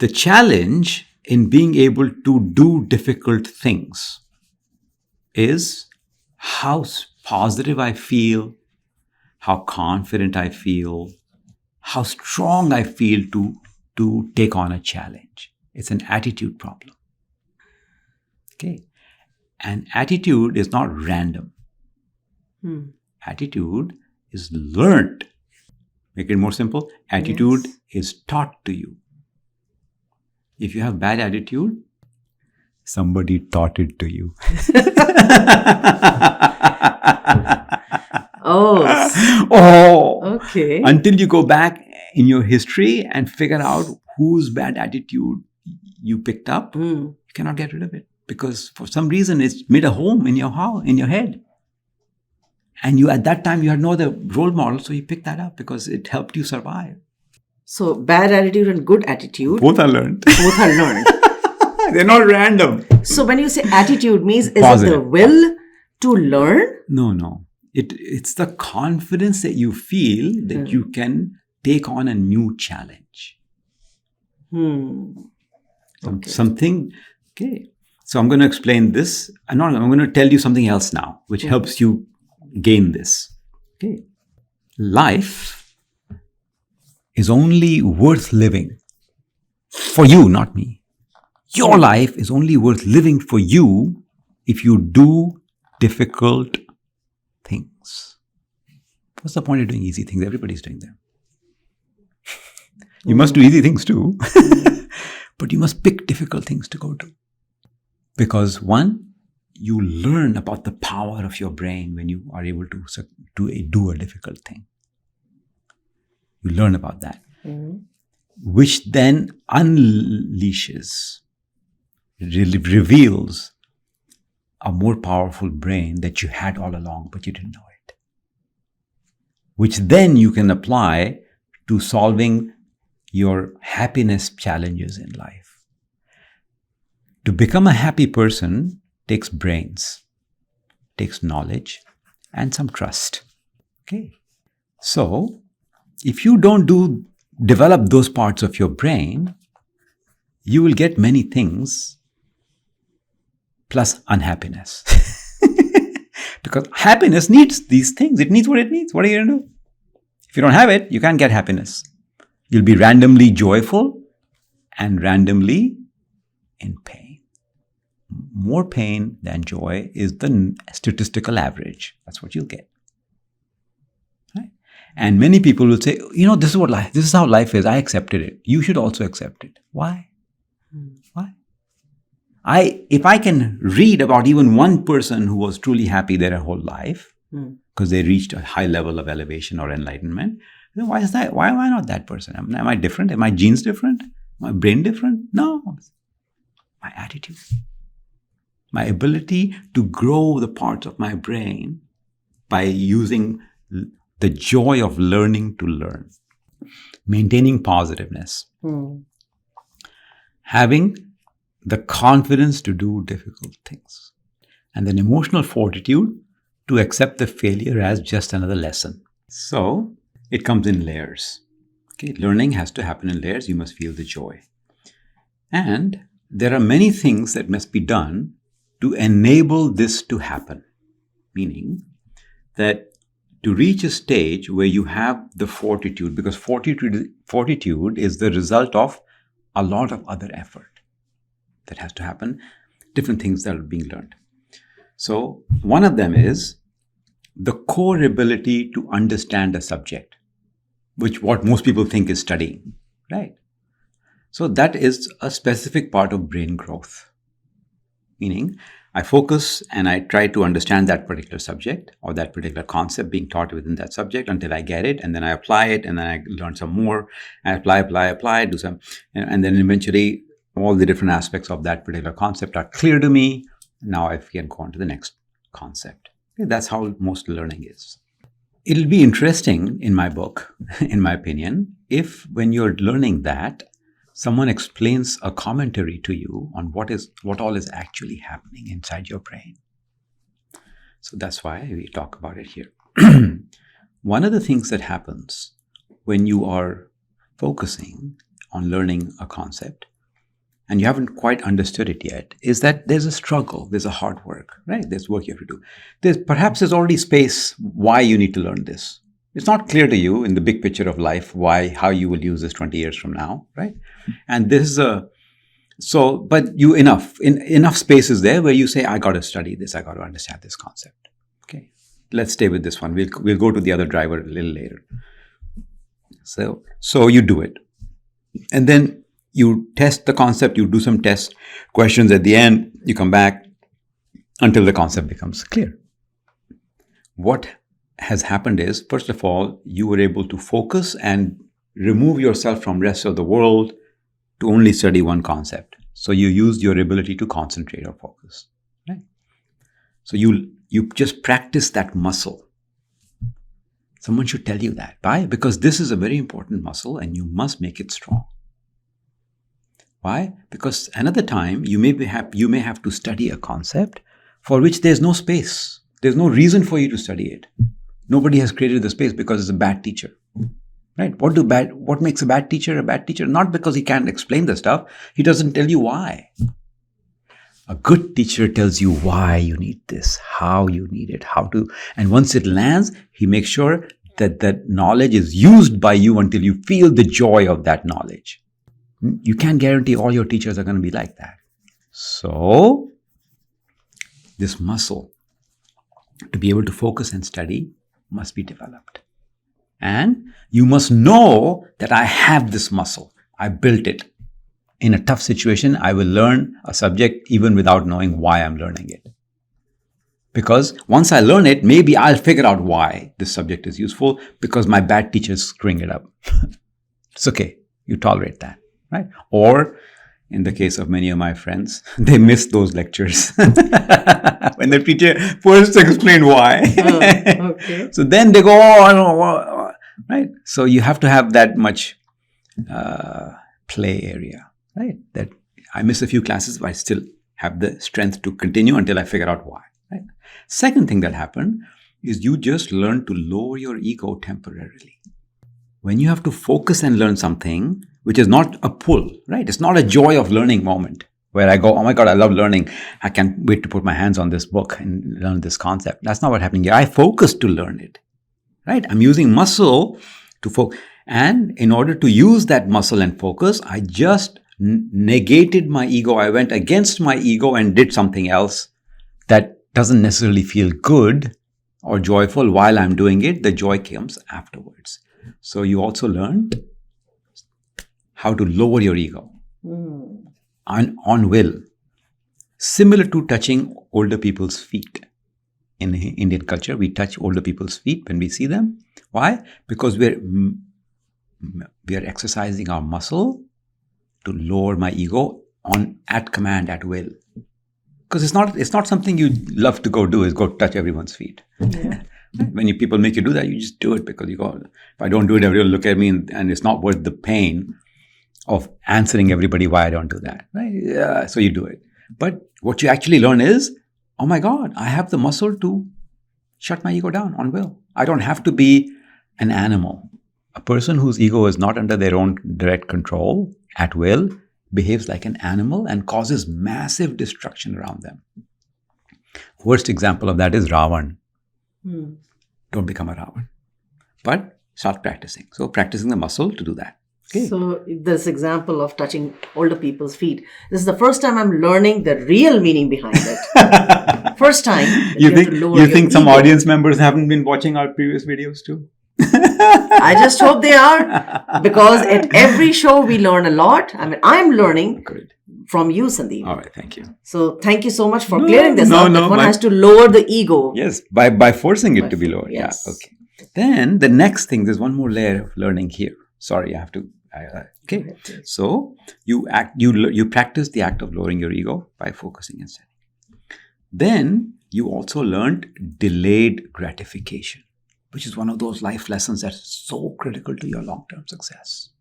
The challenge in being able to do difficult things is how positive I feel, how confident I feel, how strong I feel to take on a challenge. It's an attitude problem. Okay. And attitude is not random. Attitude is learned. Make it more simple. Attitude is taught to you. If you have bad attitude, somebody taught it to you. Okay. Until you go back in your history and figure out whose bad attitude you picked up, you cannot get rid of it. Because for some reason it's made a home in your house, in your head. And you at that time you had no other role model, so you picked that up because it helped you survive. So bad attitude and good attitude. Both are learned. They're not random. So when you say attitude means, is Positive. it the will to learn? No. It's the confidence that you feel that you can take on a new challenge. Something. Okay. So I'm going to explain this. I'm going to tell you something else now, which helps you gain this. Okay. Life is only worth living for you, not me. Your life is only worth living for you if you do difficult things. What's the point of doing easy things? Everybody's doing them. You must do easy things too. But you must pick difficult things to go do. Because one, you learn about the power of your brain when you are able to do a difficult thing. You learn about that. Which then unleashes, reveals a more powerful brain that you had all along, but you didn't know it. Which then you can apply to solving your happiness challenges in life. To become a happy person takes brains, takes knowledge, and some trust. Okay. So, if you don't develop those parts of your brain, you will get many things plus unhappiness. Because happiness needs these things. It needs what it needs. What are you going to do? If you don't have it, you can't get happiness. You'll be randomly joyful and randomly in pain. More pain than joy is the statistical average. That's what you'll get. Right? And many people will say, this is how life is. I accepted it. You should also accept it. Why? If I can read about even one person who was truly happy their whole life, because they reached a high level of elevation or enlightenment, then why is that? Why am I not that person? Am I different? Am my genes different? My brain different? No. My attitude. My ability to grow the parts of my brain by using the joy of learning to learn. Maintaining positiveness. Having the confidence to do difficult things. And then emotional fortitude to accept the failure as just another lesson. So, it comes in layers. Okay, learning has to happen in layers. You must feel the joy. And there are many things that must be done to enable this to happen. Meaning that to reach a stage where you have the fortitude, because fortitude is the result of a lot of other effort that has to happen, different things that are being learned. So one of them is the core ability to understand a subject, which what most people think is studying, right? So that is a specific part of brain growth. Meaning, I focus and I try to understand that particular subject or that particular concept being taught within that subject until I get it, and then I apply it, and then I learn some more. I apply, do some, and then eventually all the different aspects of that particular concept are clear to me. Now I can go on to the next concept. Okay, that's how most learning is. It'll be interesting in my book, in my opinion, if when you're learning that, someone explains a commentary to you on what all is actually happening inside your brain. So that's why we talk about it here. One of the things that happens when you are focusing on learning a concept and you haven't quite understood it yet, is that there's a struggle, there's a hard work, right? There's work you have to do. There's already space why you need to learn this. It's not clear to you in the big picture of life how you will use this 20 years from now, right? And this is but enough space is there where you say, I got to study this, I got to understand this concept. Okay, let's stay with this one. We'll go to the other driver a little later. So you do it, and then you test the concept. You do some test questions at the end. You come back until the concept becomes clear. What has happened is, first of all, you were able to focus and remove yourself from rest of the world to only study one concept. So you used your ability to concentrate or focus. Right? So you just practice that muscle. Someone should tell you that. Why? Because this is a very important muscle and you must make it strong. Why? Because another time you may have to study a concept for which there's no space. There's no reason for you to study it. Nobody has created the space because it's a bad teacher. Right? What makes a bad teacher a bad teacher? Not because he can't explain the stuff. He doesn't tell you why. A good teacher tells you why you need this, how you need it, how to. And once it lands, he makes sure that that knowledge is used by you until you feel the joy of that knowledge. You can't guarantee all your teachers are going to be like that. So, this muscle to be able to focus and study must be developed. And you must know that I have this muscle. I built it. In a tough situation, I will learn a subject even without knowing why I'm learning it. Because once I learn it, maybe I'll figure out why this subject is useful because my bad teacher's screwing it up. It's okay. You tolerate that, right? Or in the case of many of my friends, they miss those lectures when the teacher first explained why. Okay. So then they go, oh, I don't know, right? So you have to have that much play area, right? That I miss a few classes, but I still have the strength to continue until I figure out why. Right? Second thing that happened is you just learn to lower your ego temporarily. When you have to focus and learn something, which is not a pull, right? It's not a joy of learning moment where I go, oh my God, I love learning. I can't wait to put my hands on this book and learn this concept. That's not what's happening here. I focus to learn it, right? I'm using muscle to focus. And in order to use that muscle and focus, I just negated my ego. I went against my ego and did something else that doesn't necessarily feel good or joyful while I'm doing it. The joy comes afterwards. So you also learn how to lower your ego on will. Similar to touching older people's feet. In Indian culture, we touch older people's feet when we see them. Why? Because we are exercising our muscle to lower my ego at command, at will. Because it's not something you love to go do, is go touch everyone's feet. Yeah. When people make you do that, you just do it because you go, if I don't do it, everyone will look at me and it's not worth the pain of answering everybody why I don't do that. Right? Yeah, so you do it. But what you actually learn is, oh my God, I have the muscle to shut my ego down on will. I don't have to be an animal. A person whose ego is not under their own direct control at will behaves like an animal and causes massive destruction around them. Worst example of that is Ravan. Don't become a Ravan. But start practicing. So practicing the muscle to do that. Okay. So this example of touching older people's feet, this is the first time I'm learning the real meaning behind it. First time. You think some audience members haven't been watching our previous videos too? I just hope they are, because at every show we learn a lot. I mean, I'm learning from you, Sandeep. All right, thank you. So thank you so much for clearing this up. One has to lower the ego. Yes, by forcing it to be lowered. Yes. Yeah, okay. Then the next thing, there's one more layer of learning here. Sorry, I have to. Okay. So you practice the act of lowering your ego by focusing and studying. Then you also learned delayed gratification, which is one of those life lessons that's so critical to your long-term success.